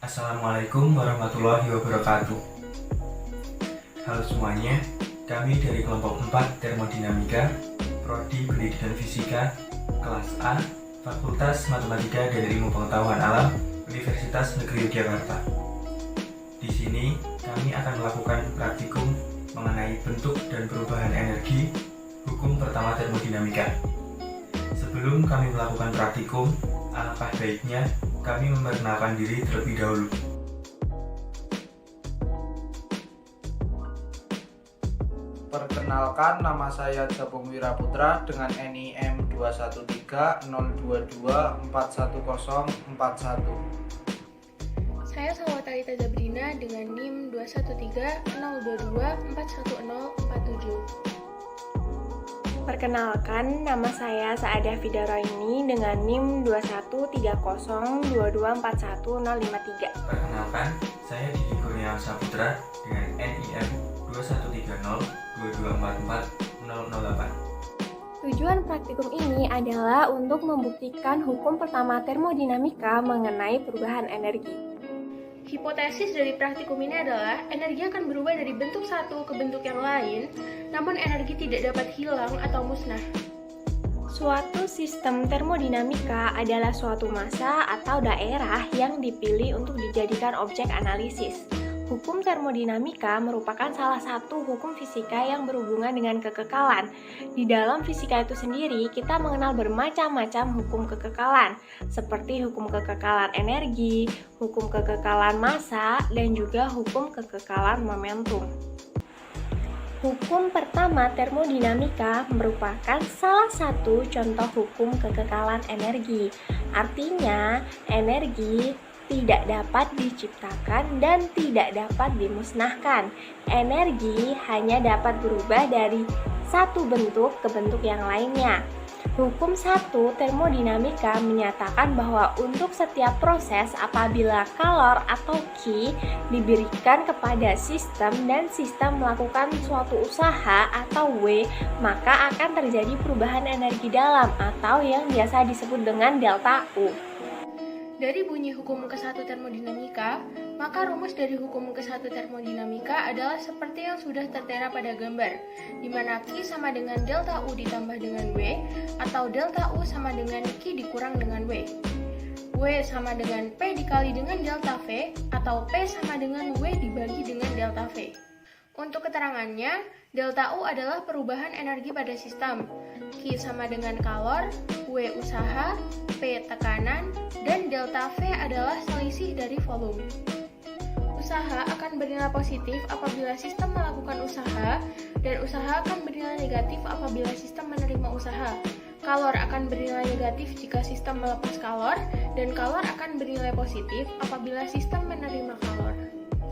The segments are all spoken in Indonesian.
Assalamualaikum warahmatullahi wabarakatuh. Halo semuanya, kami dari kelompok 4 Termodinamika, Prodi Pendidikan Fisika, kelas A, Fakultas Matematika dan Ilmu Pengetahuan Alam, Universitas Negeri Yogyakarta. Di sini kami akan melakukan praktikum mengenai bentuk dan perubahan energi, hukum pertama termodinamika. Sebelum kami melakukan praktikum, alangkah baiknya kami memperkenalkan diri terlebih dahulu. Perkenalkan, nama saya Japung Wiraputra dengan NIM 21302241041. Saya Salwatalita Zabrina dengan NIM 21302241047. Perkenalkan, nama saya Saadah Fidaroini dengan NIM 21302241053. Perkenalkan, saya Didi Kurniawan Saputra dengan NIM 21302244008. Tujuan praktikum ini adalah untuk membuktikan hukum pertama termodinamika mengenai perubahan energi. Hipotesis dari praktikum ini adalah energi akan berubah dari bentuk satu ke bentuk yang lain, namun energi tidak dapat hilang atau musnah. Suatu sistem termodinamika adalah suatu massa atau daerah yang dipilih untuk dijadikan objek analisis. Hukum termodinamika merupakan salah satu hukum fisika yang berhubungan dengan kekekalan. Di dalam fisika itu sendiri, kita mengenal bermacam-macam hukum kekekalan, seperti hukum kekekalan energi, hukum kekekalan massa, dan juga hukum kekekalan momentum. Hukum pertama termodinamika merupakan salah satu contoh hukum kekekalan energi. Artinya, energi tidak dapat diciptakan dan tidak dapat dimusnahkan. Energi hanya dapat berubah dari satu bentuk ke bentuk yang lainnya. Hukum 1 termodinamika menyatakan bahwa untuk setiap proses apabila kalor atau Q diberikan kepada sistem dan sistem melakukan suatu usaha atau W, maka akan terjadi perubahan energi dalam atau yang biasa disebut dengan delta U. Dari bunyi hukum ke-1 termodinamika, maka rumus dari hukum ke-1 termodinamika adalah seperti yang sudah tertera pada gambar, di mana Q sama dengan delta U ditambah dengan W, atau delta U sama dengan Q dikurang dengan W. W sama dengan P dikali dengan delta V, atau P sama dengan W dibagi dengan delta V. Untuk keterangannya, delta U adalah perubahan energi pada sistem, Q sama dengan kalor, W usaha, P tekanan, dan delta V adalah selisih dari volume. Usaha akan bernilai positif apabila sistem melakukan usaha, dan usaha akan bernilai negatif apabila sistem menerima usaha. Kalor akan bernilai negatif jika sistem melepas kalor, dan kalor akan bernilai positif apabila sistem menerima kalor.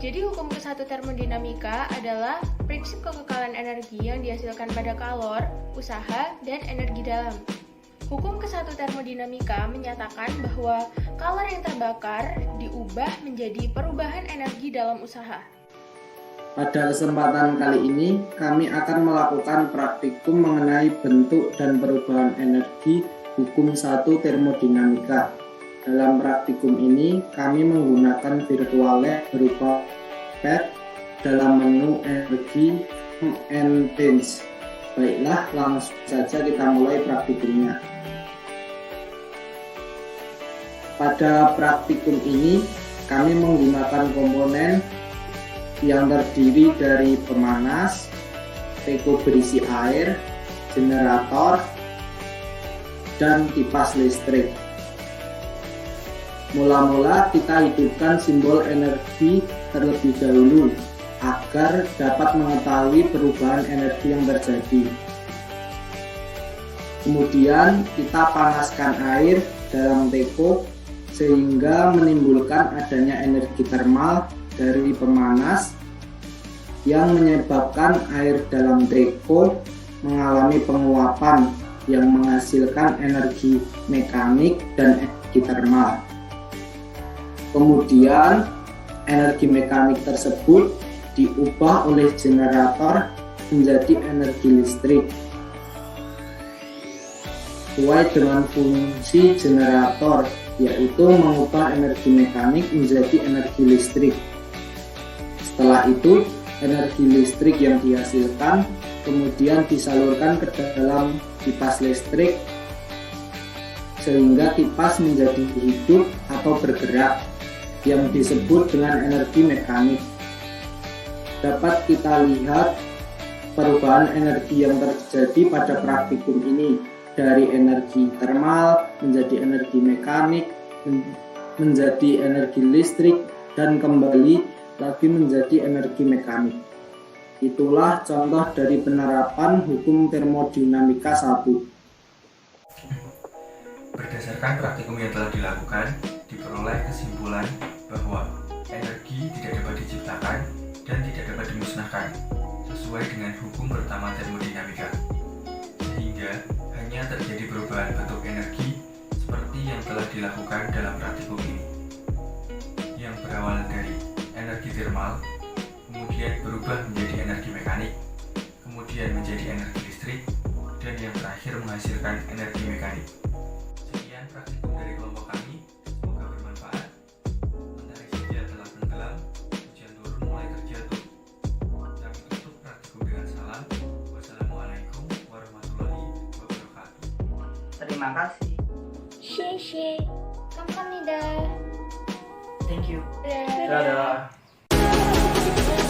Jadi hukum ke-1 termodinamika adalah prinsip kekekalan energi yang dihasilkan pada kalor, usaha, dan energi dalam. Hukum ke-1 termodinamika menyatakan bahwa kalor yang terbakar diubah menjadi perubahan energi dalam usaha. Pada kesempatan kali ini, kami akan melakukan praktikum mengenai bentuk dan perubahan energi hukum 1 termodinamika. Dalam praktikum ini, kami menggunakan virtual lab berupa pad dalam menu energi and things. Baiklah, langsung saja kita mulai praktikumnya. Pada praktikum ini, kami menggunakan komponen yang terdiri dari pemanas, teko berisi air, generator, dan kipas listrik. Mula-mula kita hidupkan simbol energi terlebih dahulu agar dapat mengetahui perubahan energi yang terjadi. Kemudian kita panaskan air dalam teko sehingga menimbulkan adanya energi termal dari pemanas yang menyebabkan air dalam teko mengalami penguapan yang menghasilkan energi mekanik dan energi termal. Kemudian energi mekanik tersebut diubah oleh generator menjadi energi listrik. Sesuai dengan fungsi generator yaitu mengubah energi mekanik menjadi energi listrik. Setelah itu, energi listrik yang dihasilkan kemudian disalurkan ke dalam kipas listrik sehingga kipas menjadi hidup atau bergerak yang disebut dengan energi mekanik. Dapat kita lihat perubahan energi yang terjadi pada praktikum ini dari energi termal menjadi energi mekanik, menjadi energi listrik, dan kembali lagi menjadi energi mekanik. Itulah contoh dari penerapan hukum termodinamika 1. Berdasarkan praktikum yang telah dilakukan, diperoleh kesimpulan bahwa energi tidak dapat diciptakan dan tidak dapat dimusnahkan sesuai dengan hukum pertama termodinamika, sehingga hanya terjadi perubahan bentuk energi seperti yang telah dilakukan dalam praktikum ini, yang berawal dari energi termal, kemudian berubah menjadi energi mekanik, kemudian menjadi energi listrik, dan yang terakhir menghasilkan energi mekanik. Sekian praktikum dari kelompok kami, semoga bermanfaat. Mentari senja telah tenggelam, hujan turun mulai terjatuh. Kami tutup praktikum dengan salam. Wassalamualaikum warahmatullahi wabarakatuh. Terima kasih. 谢谢，감사합니다. Thank you. dadah. Dadah.